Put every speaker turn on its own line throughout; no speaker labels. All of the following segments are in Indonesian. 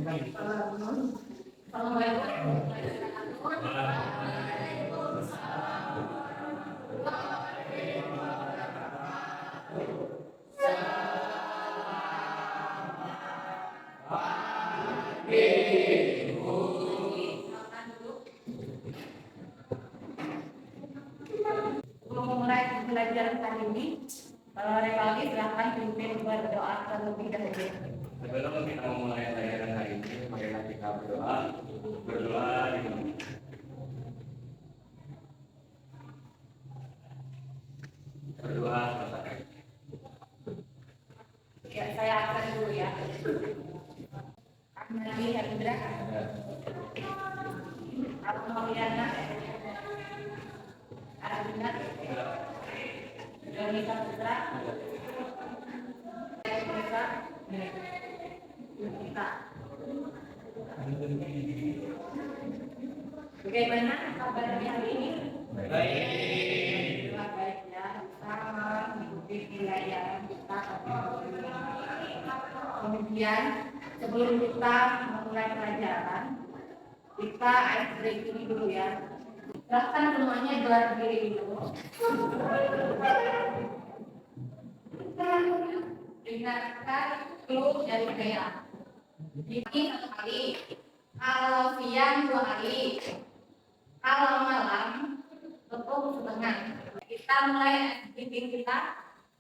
Memulai pembelajaran kali ini, Revaldi silahkan pimpin berdoa terlebih dahulu.
Sebelum kita memulai pelajaran hari ini, marilah kita berdoa. Berdoa dimulai. Berdoa selesai.
Ya, saya akan dulu ya. Ahmadi Hendra, Aku Maulana, Arjuna, Donita Putra, Putra, Yudhita. Bagaimana kabarnya hari ini?
Baik.
Baik ya, sama mengikuti pelajaran kita. Kemudian sebelum kita memulai pelajaran, kita ice breaking dulu ya. Silahkan semuanya gelar diri dulu. Kita dengarkan clue dari saya. Ini satu kali, kalau siang 2 kali, kalau malam betul setengah. Kita mulai bikin kita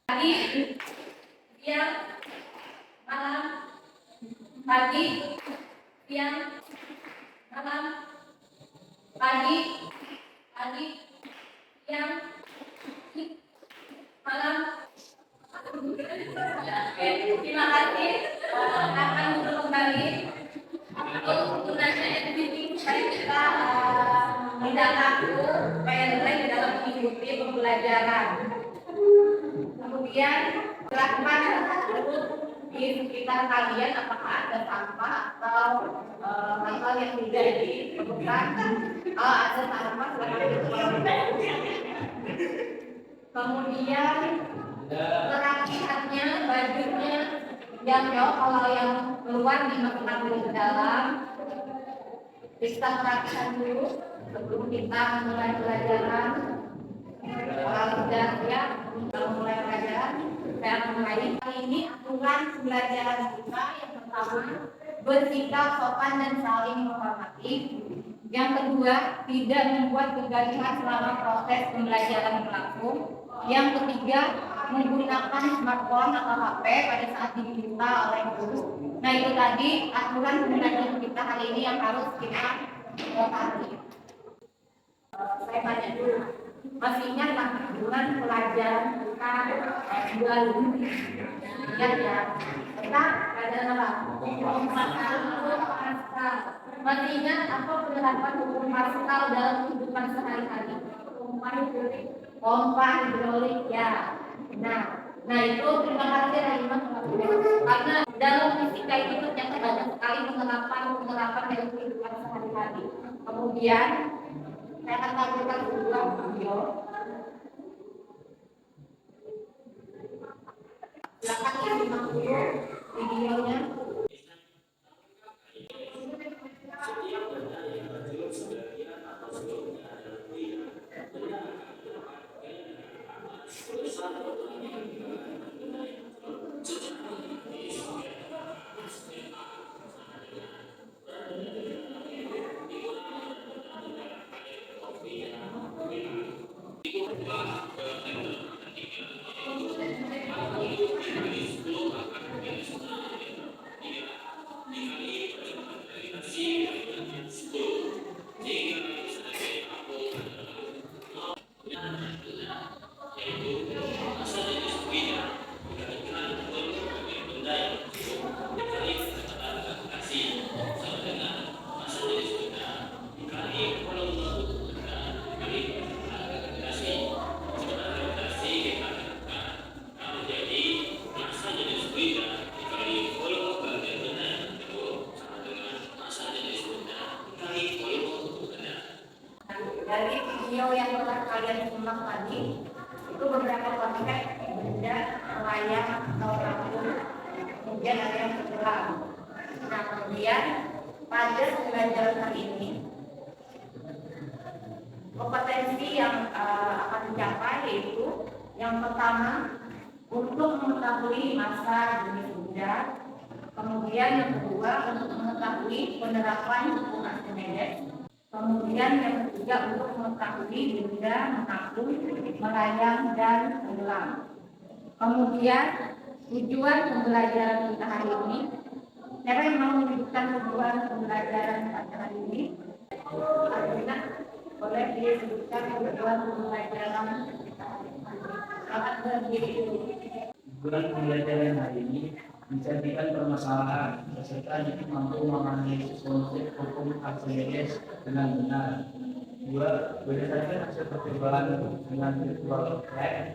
pagi, siang, malam, pagi, siang, malam, pagi, siang, malam. Terima kasih. Akan duduk kembali untuk gunanya editing supaya kita tidak takut, supaya mulai dalam mengikuti pembelajaran. Kemudian silakan duduk di sekitar kalian, apakah ada sampah atau hal-hal yang tidak diperlukan. Kalau ada sampah silakan ditutup. Kemudian kerapihannya, bajunya yang jauh, kalau yang keluar dimasukkan dulu ke dalam. Kita merapikan dulu sebelum kita mulai pelajaran. Kalau sudah siap kita mulai pelajaran, saya akan mulai. Kali ini aturan pembelajaran kita yang pertama, bersikap sopan dan saling menghormati. Yang kedua, tidak membuat kegaduhan selama proses pembelajaran berlangsung. Yang ketiga, menggunakan smartphone atau HP pada saat diminta oleh guru. Nah, itu tadi aturan pembelajaran kita hari ini yang harus kita pahami. Saya tanya dulu, masih ingat aturan pelajaran kita 2 Ingat ya, kita pelajaran apa? Hukum Pascal. Masih ingat apa penerapan hukum Pascal dalam kehidupan sehari-hari? Pompa hidrolik ya. Nah itu terima kasih Rahimah, karena dalam fisika itu ternyata banyak sekali penerapan dalam kehidupan sehari-hari. Kemudian saya akan tampilkan sebuah video. Silakan disimak dulu videonya. Dari video yang telah kalian simak tadi, itu beberapa konsep benda, layang atau rambut, kemudian ada yang sebelah. Nah, kemudian pada pembelajaran hari ini kompetensi yang akan dicapai yaitu yang pertama untuk mengetahui masa jenis benda, kemudian yang kedua untuk mengetahui penerapan hukum Archimedes, kemudian yang ketiga untuk mengetahui benda mengapung, melayang dan tenggelam. Kemudian tujuan pembelajaran kita hari ini, siapa yang mau menyebutkan tujuan pembelajaran pada hari ini? Artinya boleh disebutkan tujuan pembelajaran kita hari ini. Selamat berdiri.
Tujuan pembelajaran hari ini menceritakan permasalahan peserta didik mampu menganalisis konsep hukum Archimedes dengan benar. Dua, berdasarkan hasil percobaan dengan virtual lab,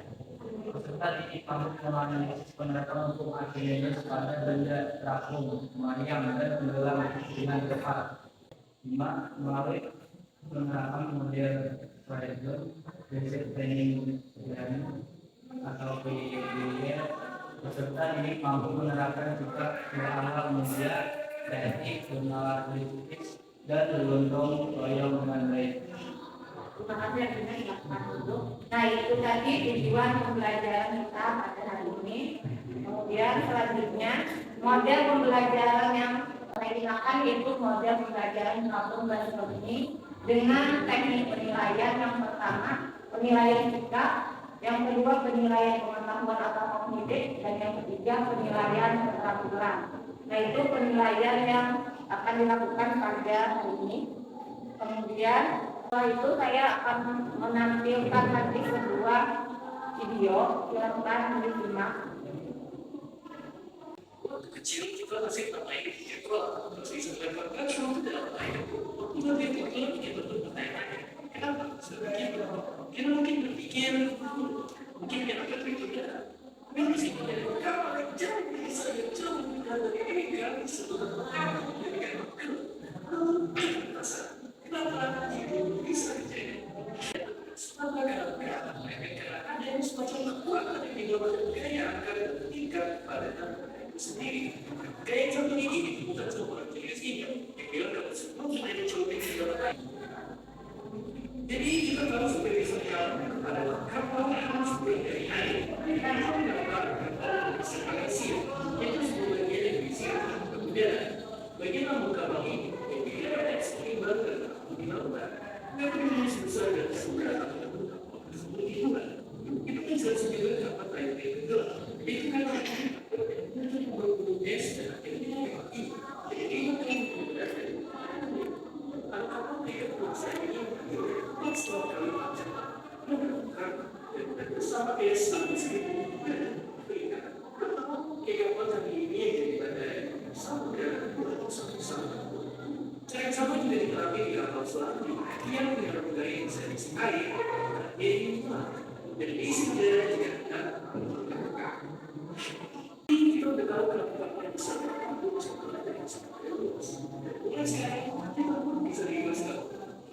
peserta didik mampu menganalisis penerapan hukum Archimedes pada benda terapung, melayang dan tenggelam dengan tepat. Lima, melalui penerapan model Fraser Basic Training Plan atau PDB, peserta didik mampu menerapkan sikap berawal mulia, kreatif, bernalar kritis, dan bergotong royong dengan baik.
Terima kasih akhirnya dilakukan dulu. Nah, itu tadi tujuan pembelajaran kita pada hari ini. Kemudian selanjutnya model pembelajaran yang saya gunakan yaitu model pembelajaran kampung bahasa ini dengan teknik penilaian. Yang pertama penilaian sikap, yang kedua penilaian pengetahuan atau kognitif, dan yang ketiga penilaian keterampilan. Nah, itu penilaian yang akan dilakukan pada hari ini. Kemudian setelah itu saya akan menampilkan nanti sebuah video, silakan disimak.
Kecil kita masih terbaik itu masih sebenarnya kan tidak baik itu dia bertanya kenapa sebegitu kita mungkin berpikir mungkin yang akan berpikir memang sih kalau jangan bisa jauh dari kan sebenarnya kenapa itu bisa jadi karena ada yang semacam kekuatan di dalam budaya yang akan tingkat pada sendiri. Kayak contoh ini bukan sebuah jenis ini yang bilang dapat sebelum sudah dicoba di dalam lain. Jadi kita tahu sebagai sejarah adalah kapal harus dari air dan menggunakan kapal sangat siap. Itu sebuah bagian yang bisa kemudian bagian lambung kapal ini yang tidak ekstrimal dan dilakukan. Tapi ini sebesar dan seberat seperti itu kan. Itu kan sudah sebenarnya dapat air itu. Itu kan sama juga diterapkan di kapal selam yang punya budaya yang saya disukai, yaitu dan isi budaya juga kita udah tahu kenapa yang besar itu mulai sekarang kita pun bisa dijelaskan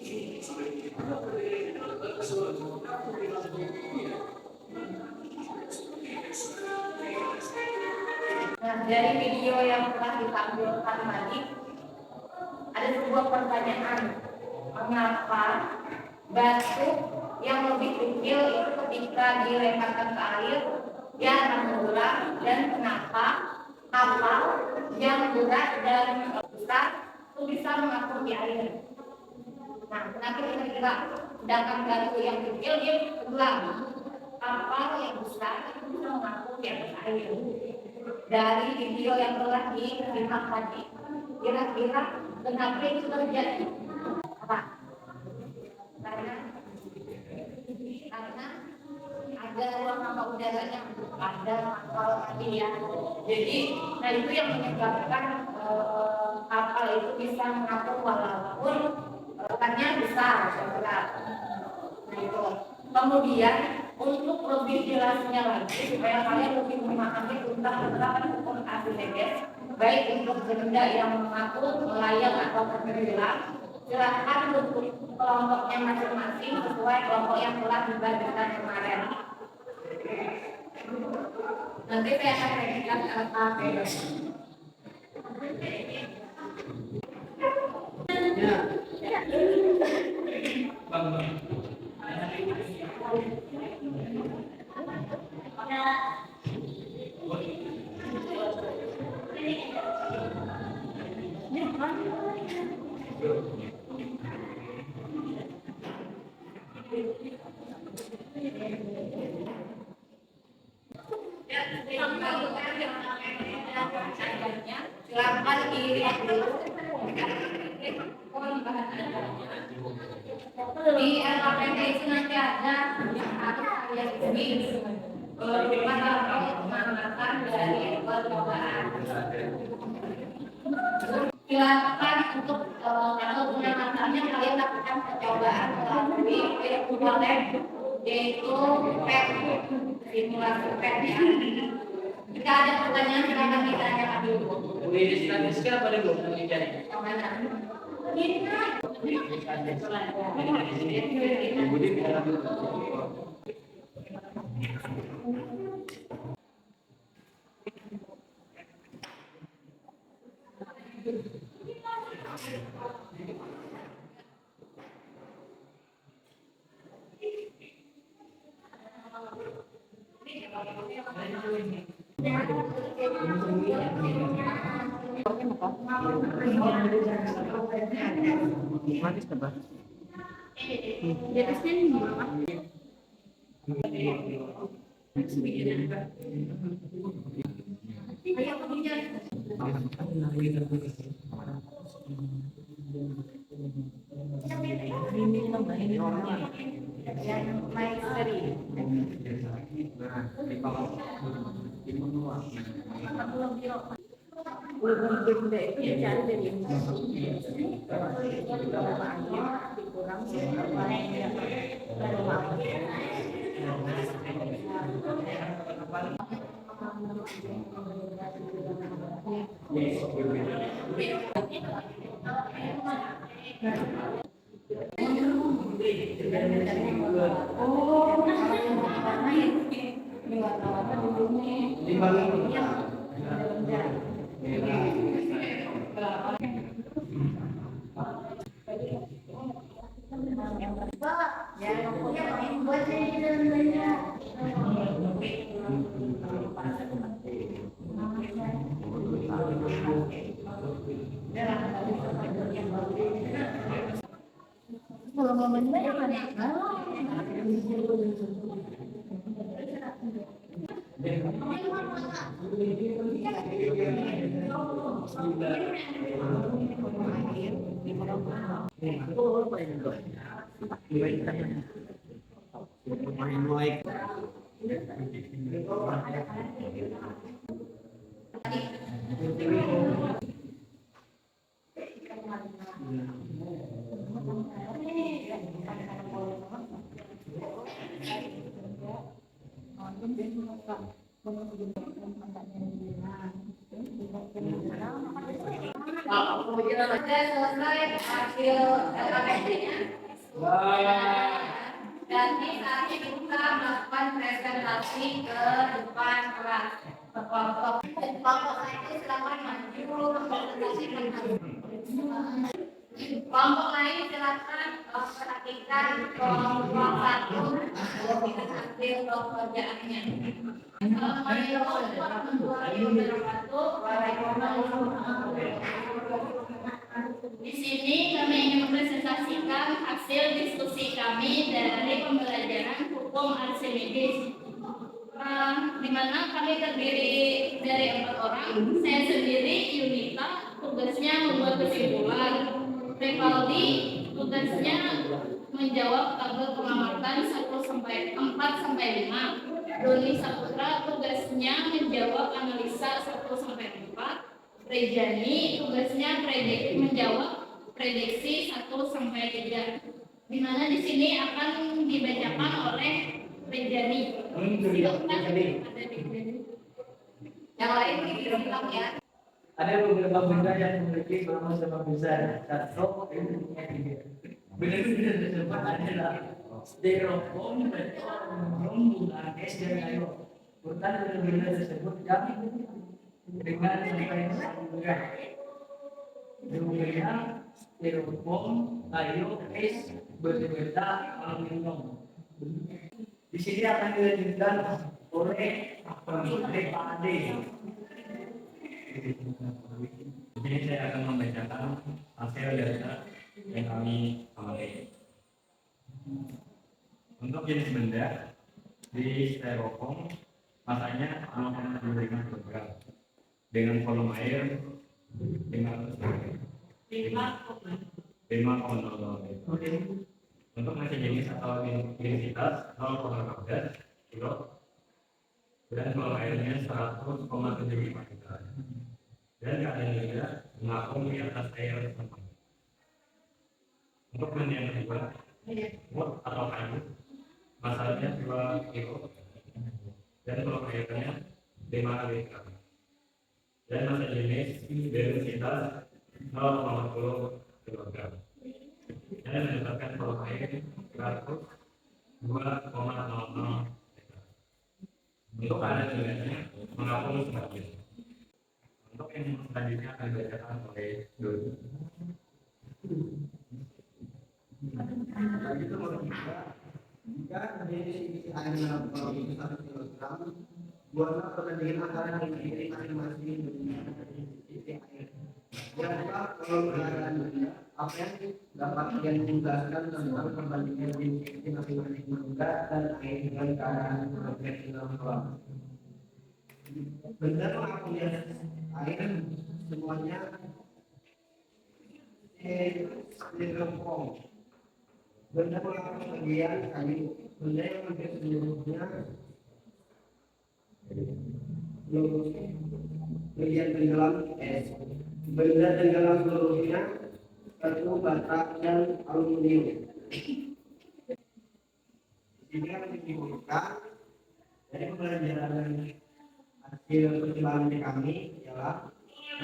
ini sampai kita berdaya soal apa yang
Nah, dari video yang telah ditampilkan tadi ada sebuah pertanyaan, mengapa batu yang lebih kecil itu ketika dilemparkan ke air dia akan tenggelam, dan kenapa kapal yang berat dan besar itu bisa mengapung di air. Nah, kenapa kira-kira sedangkan batu yang kecil dia tenggelam, kapal yang besar itu bisa mengapung di atas air. Dari video yang telah dilihat tadi, kira-kira kenapa itu terjadi? Apa? Karena ada ruang hampa udaranya, ada kapal tadi ya. Jadi, nah itu yang menyebabkan kapal itu bisa mengapung walaupun ikannya besar, berat. Nah itu. Kemudian untuk lebih jelasnya lagi supaya kalian lebih memahami tentang penerapan hukum Archimedes, baik untuk benda yang mengapung, melayang atau tenggelam, silakan bentuk kelompoknya masing-masing sesuai kelompok yang telah dibagikan kemarin. Nanti saya akan berikan Silakan dilihat dulu. Di LKPP itu nanti ada yang harus kalian isi berupa atau pengamatan dari percobaan. Silakan untuk kalau pengamatannya kalian lakukan percobaan melalui virtual lab, yaitu PET, simulasi PET ya. Jika ada pertanyaan silakan ditanyakan dulu.
Di statistika apa dulu penelitian?
Di atasnya ini berapa? Benda itu dicari dari dikurang kalau momennya ya kan
Sudah selesai hasil LKPP-nya. Jadi saatnya kita melakukan presentasi ke depan kelas. Kelompok itu silakan maju presentasi kelompok lain silakan perhatikan kelompok satu kita hasil pekerjaannya.
Di sini kami ingin mempresentasikan hasil diskusi kami dari pembelajaran hukum Archimedes. Di mana kami terdiri dari 4 orang. Saya sendiri, Yunita, tugasnya membuat kesimpulan. Revaldi, tugasnya menjawab tabel pengamatan 4-5. Doni Saputra, tugasnya menjawab analisa 1-4. Rejani tugasnya menjawab prediksi 1-3. Di mana di sini akan dibacakan oleh Rejani.
Yang lain dibilang ya.
Ada beberapa benda yang memiliki rumus sama besar. Satu, ini punya 3. Benda-benda tersebut adalah styrofoam, beton, bulan es dan air. Urutan benda-benda tersebut yang dengan sampai 9. Jumlahnya styrofoam, kayu, es, benda aluminium. Di sini akan dilanjutkan oleh Pak Ade.
Di sini saya akan membacakan hasil data yang kami amati. Untuk jenis benda di styrofoam masanya 0,75 kg dengan volume air 5,00 liter. Untuk masih jenis atau densitas 0,14 kg dan volume airnya 100,75 liter. Dan keadaan juga mengapung di atas air sempat. Untuk benda yang kedua, wood atau kayu, masanya 2 kg dan volume airnya 5 liter. Dan masa jenis densitas 0,10 kg. Dan mendapatkan volume air 102,00 liter. Untuk keadaan jenisnya mengapung sebagian. Untuk yang selanjutnya akan dibacakan oleh Dodi.
Jika terjadi air dalam volume 1 kg, buatlah perbandingan antara nilai masing-masing dengan titik air. Lihatlah kolom keadaan benda, apa yang dapat kalian menjelaskan tentang perbandingan nilai masing-masing benda dan air dengan keadaan berbeda dalam kolam. Benda mengapung di atas air semuanya styrofoam. Benda mengapung bagian kayu. Benda yang hampir seluruhnya bagian tenggelam es. Benda tenggelam seluruhnya batu bata dan aluminium. Ini akan dibuka dari pembelajaran hasil pertimbangan kami ialah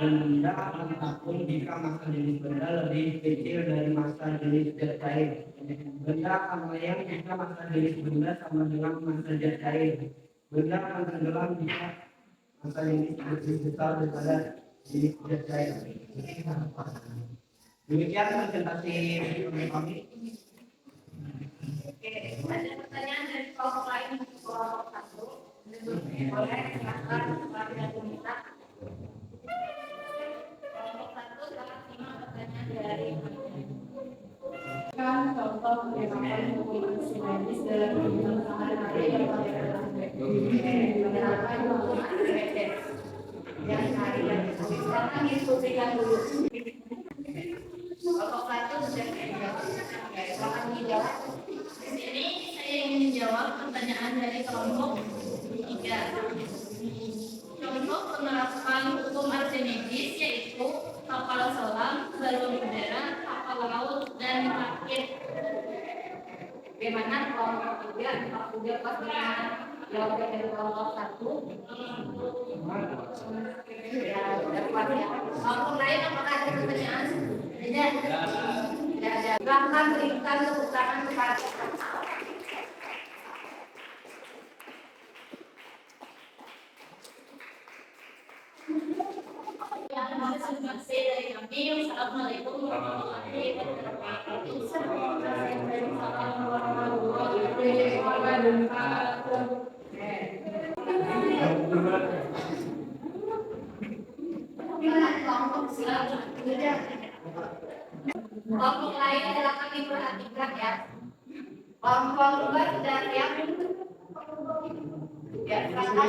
benda akan takut jika massa jenis benda lebih kecil dari massa jenis zat cair. Benda akan melayang jika massa jenis benda sama dengan massa zat cair. Benda akan tenggelam jika massa jenis lebih besar daripada jenis zat cair. Demikian presentasi kami.
Oke, ada pertanyaan dari kelompok lain, kelompok satu. Boleh silakan kepada peminta. Kelompok satu sangat simak pertanyaan dari
Kan contoh penerapan hubungan sinergis dalam hubungan sehari-hari yang
penerapan hubungan sinergis yang hari yang silakan diskusikan dulu. Kelompok satu sudah dijawab. Silakan dijawab.
Di sini saya ingin menjawab pertanyaan dari kelompok 3. Contoh penerapan hukum Archimedes yaitu kapal selam, balon udara, kapal laut, dan rakit.
Bagaimana kelompok 3? Kelompok 3 pas dengan jawaban dari kelompok 1. Ya, sudah pas ya. Kelompok lain apakah ada pertanyaan? Tidak. Tidak ada. Silakan berikan tepuk tangan kepada
Terima kasih dari kami. Assalamualaikum warahmatullahi wabarakatuh. Assalamualaikum warahmatullahi wabarakatuh.
kelompok selanjutnya. Kelompok lain silakan diperhatikan ya. Kelompok 2 sudah siap? Ya, silakan.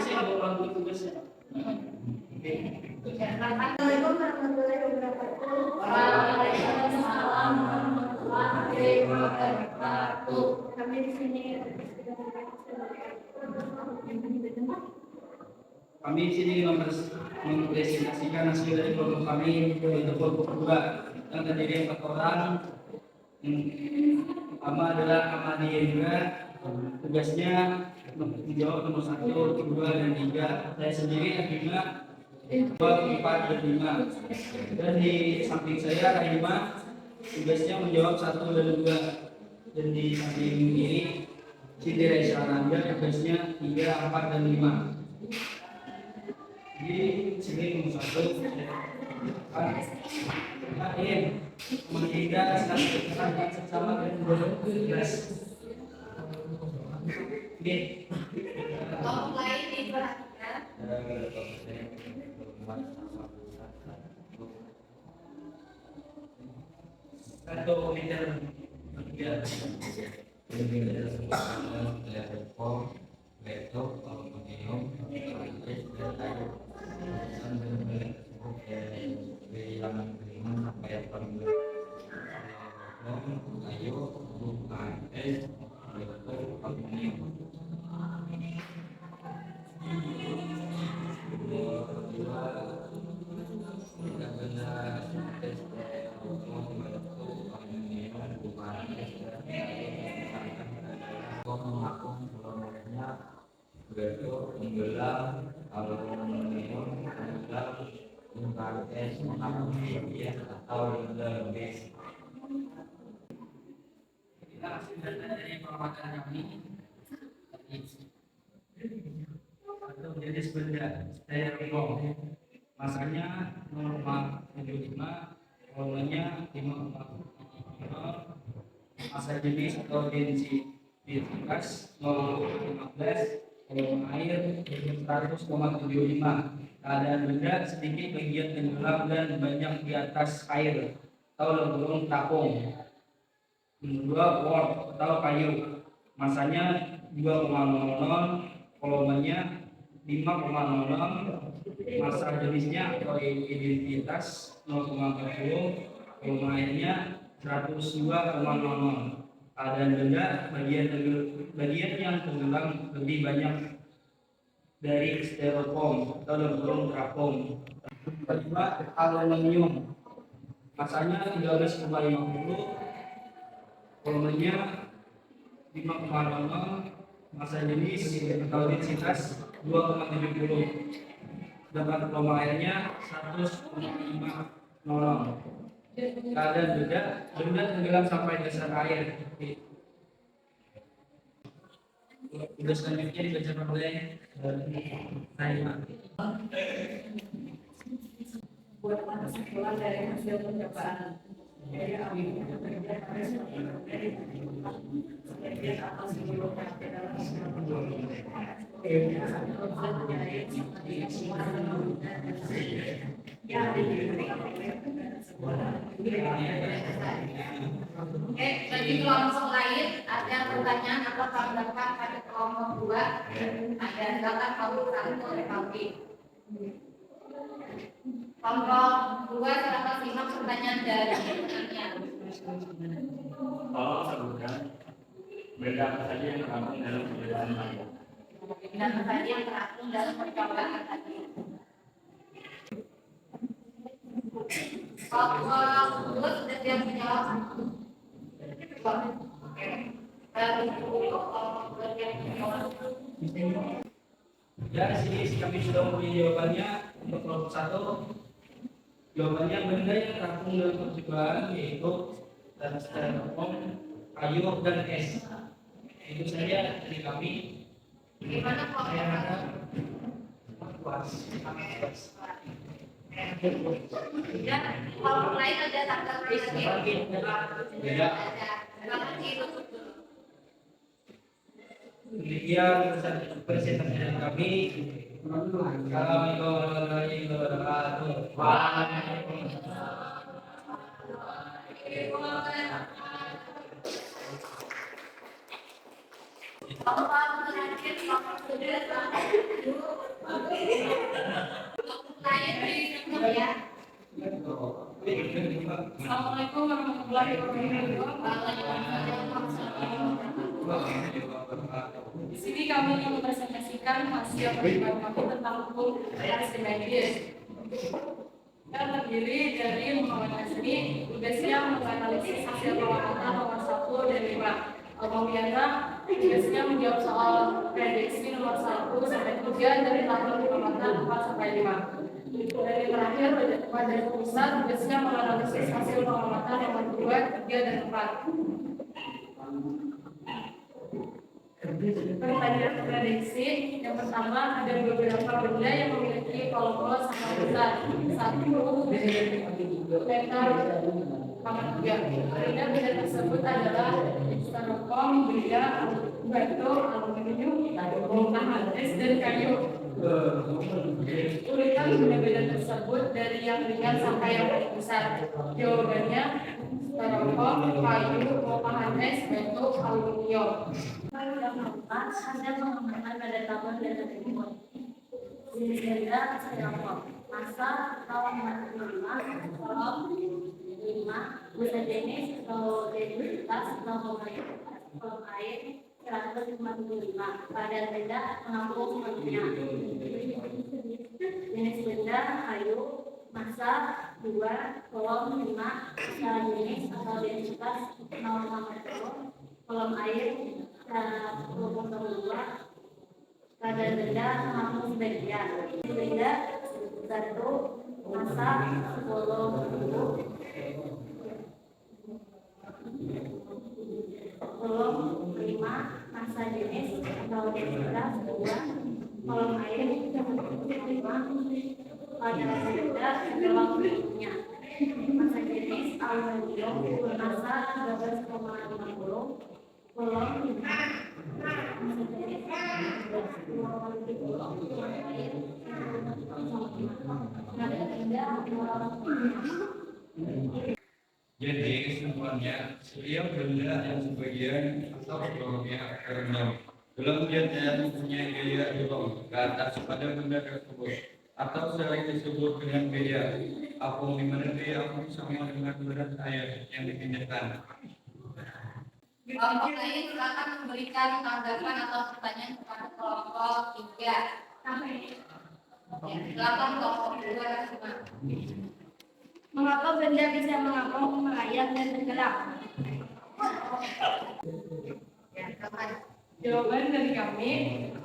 Assalamualaikum warahmatullahi wabarakatuh.
Waalaikumsalam warahmatullahi wabarakatuh.
Kami di sini
Kami di sini mempresentasikan hasil dari kelompok kami untuk kelompok 2 yang terdiri 4 orang. Yang pertama adalah Amadi Hendra, tugasnya menjawab nomor 1, 2, dan 3. Saya sendiri Abima 2, 4, dan 5. Dan di samping saya Rahima, tugasnya menjawab 1 dan 2. Dan di samping kiri Siti Raisa Nanda, tugasnya 3, 4, dan 5. Di sini nomor 1 Lain Maida sangat sesama dan bertugas. Oke.
Kelompok lain diperhatikan.
Satu meter tiga.
Tenggelam aluminium tenggelam es mengalir atau lebih.
Kita hasil data dari pengamatan kami atau jenis benda styrofoam, masanya 0,75, volumenya 5,0, masa jenis atau densitas 0,15, volume air 100,75. Keadaan benda sedikit bagian tenggelam dan banyak di atas air atau lembung tapung. Kedua, wort atau kayu, masanya 2,00, volumenya 5,00, masa jenisnya atau identitas 0,40, volume airnya 102,00. Keadaan benda bagian yang tenggelam lebih banyak dari styrofoam atau lembung terapung. Kedua, aluminium, masanya 13,50, volumenya 5,00, masa jenis atau densitas 2,70, sedangkan volume airnya 100,50. Keadaan benda tenggelam sampai dasar air. Tugas selanjutnya dibacakan oleh saya.
Buat kesimpulan dari hasil percobaan dari bagi kelompok lain ada pertanyaan atau tanggapan pada kelompok 2? Ada, silakan kelompok 1 oleh Pauli. Kelompok 2 silakan simak pertanyaan dari penanya.
Tolong sebutkan benda apa saja yang terkandung dalam percobaan tadi.
Benda apa saja yang terkandung dalam percobaan tadi. Kelompok 2 sudah siap menjawab.
Ya, di sini kami sudah mempunyai jawabannya. Untuk kelompok 1, jawabannya benda yang terkandung dalam percobaan yaitu styrofoam, kayu, dan es. Itu saja dari kami.
Gimana kelompok
Puas.
ya, kelompok lain ada tanggapan lagi?
Beda.
Silakan ditutup dulu.
Demikian presentasi dari kami. Assalamualaikum warahmatullahi wabarakatuh.
Kelompok terakhir, kelompok sudah lain berikutnya ya.
Assalamualaikum warahmatullahi wabarakatuh. Di sini kami ingin mempresentasikan hasil percobaan kami tentang hukum Archimedes. Yang terdiri dari Muhammad Hasri, tugasnya menganalisis hasil pengamatan nomor 1 dan 5. Almomiana tugasnya menjawab soal prediksi nomor 1 sampai 3 dari tabel pengamatan 4 sampai 5. Dan yang terakhir, Badan Pusat tugasnya menganalisis hasil pengamatan nomor 2, 3, dan 4. Pertanyaan prediksi yang pertama, ada beberapa benda yang memiliki kolom sangat besar. 1 meter sama 3. Benda tersebut adalah styrofoam, benda, batu, aluminium, bongkahan es dan kayu. Urutan benda-benda tersebut dari yang ringan sampai yang paling besar. Jawabannya styrofoam, kayu, bongkahan es, batu, aluminium.
Yang keempat, Anda menggunakan pada tabel dan berikut. Jenis benda styrofoam, massa 0,5, kolom 5, massa jenis atau densitas 0,5, kolom air 155, padan benda mengapung sepenuhnya. Jenis benda kayu, massa 2, kolom 5, massa jenis atau densitas 0,10, kolom air 1,2, padan benda mengapung sebagian. Benda 1, massa 10, kolom 5, massa jenis atau densitas 2, kolom air 5, padan benda dalam bentuknya. Massa jenis aluminium, massa 12,50, kolom 5, massa jenis 12,50.
Jadi kesimpulannya, setiap benda yang sebagian atau seluruhnya rendah dalam kegiatan mempunyai gaya dorong ke atas pada benda tersebut atau sering disebut dengan gaya apung, di mana gaya apung sama dengan berat air yang dipindahkan.
Kelompok lain silakan memberikan tanggapan atau pertanyaan kepada kelompok 3. Ya, silakan kelompok 2.
Mengapa benda bisa mengapung, melayang, dan bergerak?
Ya, silakan.
Jawaban dari kami,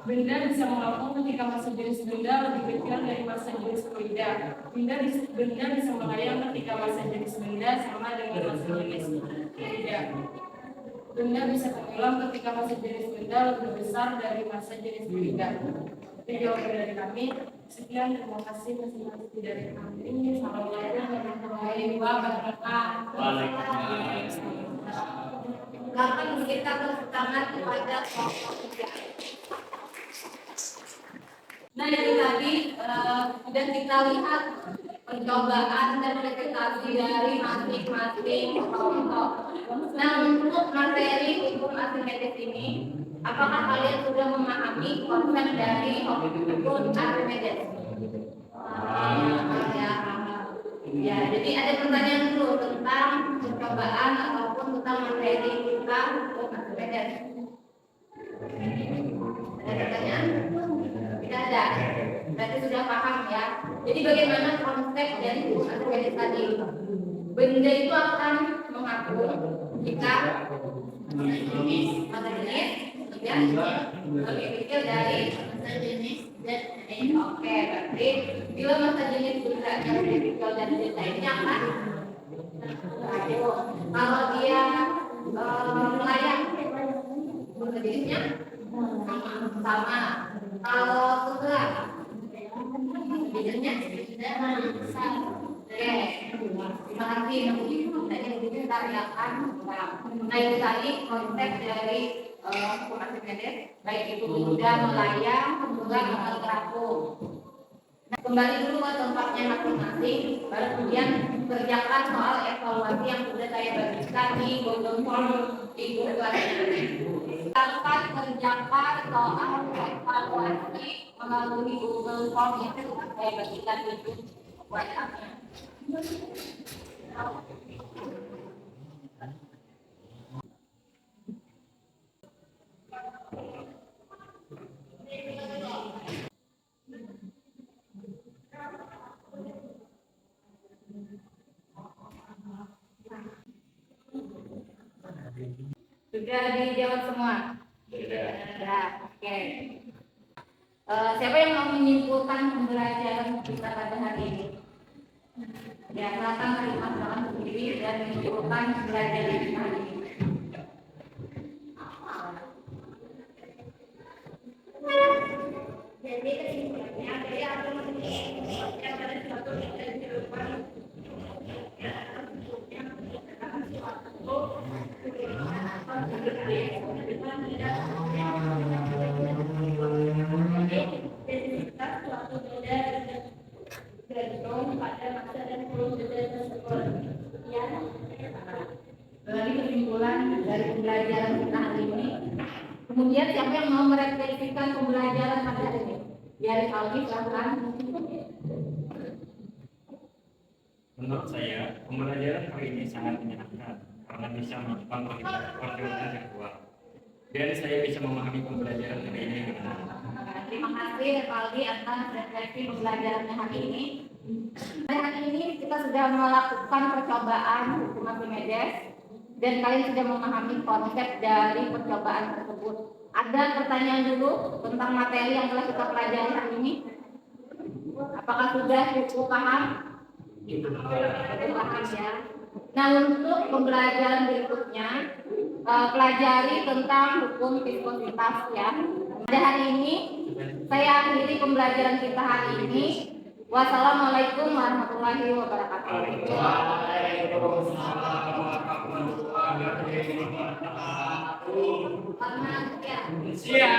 benda bisa mengapung ketika massa jenis benda lebih kecil dari massa jenis benda. Benda bisa melayang ketika massa jenis benda sama dengan massa jenis benda. Benda bisa tenggelam ketika massa jenis benda lebih besar dari massa jenis benda. Itu jawaban dari kami. Sekian, terima kasih masing-masing dari kami. Assalamualaikum warahmatullahi wabarakatuh.
Silakan memberikan tepuk tangan kepada kelompok 3. Nah, itu tadi sudah kita lihat percobaan dan presentasi dari masing-masing kelompok. Nah, untuk materi hukum Archimedes ini, apakah kalian sudah memahami konsep dari hukum Archimedes? Ya, jadi ada pertanyaan dulu tentang percobaan ataupun tentang materi kita hukum Archimedes. Ada pertanyaan? Tidak ada. Berarti sudah paham ya. Jadi bagaimana konsep dari hukum Archimedes tadi? Benda itu akan mengapung jika massa jenis lebih kecil dari massa jenis dan oke, berarti bila massa jenis benda yang lebih kecil dan benda ini akan kalau dia melayang massa jenisnya sama. Kalau bergerak bedanya besar. Oke, terima kasih. Tadi kita lihatkan. Nah, itu tadi konsep dari hukum Archimedes, baik itu benda melayang, tenggelam atau terapung. Nah, kembali dulu ke tempatnya masing-masing, baru kemudian kerjakan soal evaluasi yang sudah saya bagikan di Google Form di Google Classroom. Dapat kerjakan soal evaluasi melalui Google Form yang sudah saya bagikan di WhatsApp-nya. Sudah dijawab semua? Ya, oke. Siapa yang mau menyimpulkan pembelajaran kita pada hari ini? Ya, silakan terima sendiri dan menyimpulkan pembelajaran kita hari ini.
Jadi kesimpulannya dari apa yang pada suatu kehidupan identitas suatu beda bergantung pada masa dan peluang beda tersebut. Kemudian
Dari kesimpulan dari pembelajaran kita hari ini, kemudian siapa yang mau merefleksikan pembelajaran pada hari ini? Biar Alwi silahkan.
Menurut saya, pembelajaran kali ini sangat menyenangkan karena bisa melakukan perjuangan virtual. Dan saya bisa memahami pembelajaran hari ini dengan baik.
Terima kasih Alwi atas refleksi pembelajarannya hari ini. Hari ini kita sudah melakukan percobaan hukum Archimedes dan kalian sudah memahami konsep dari percobaan tersebut. Ada pertanyaan dulu tentang materi yang telah kita pelajari hari ini? Apakah sudah cukup paham? Paham ya. Nah, untuk pembelajaran berikutnya, pelajari tentang hukum viskositas ya. Pada hari ini, saya akhiri pembelajaran kita hari ini. Wassalamualaikum warahmatullahi wabarakatuh.
Waalaikumsalam warahmatullahi wabarakatuh.
Selamat siang.
Siap.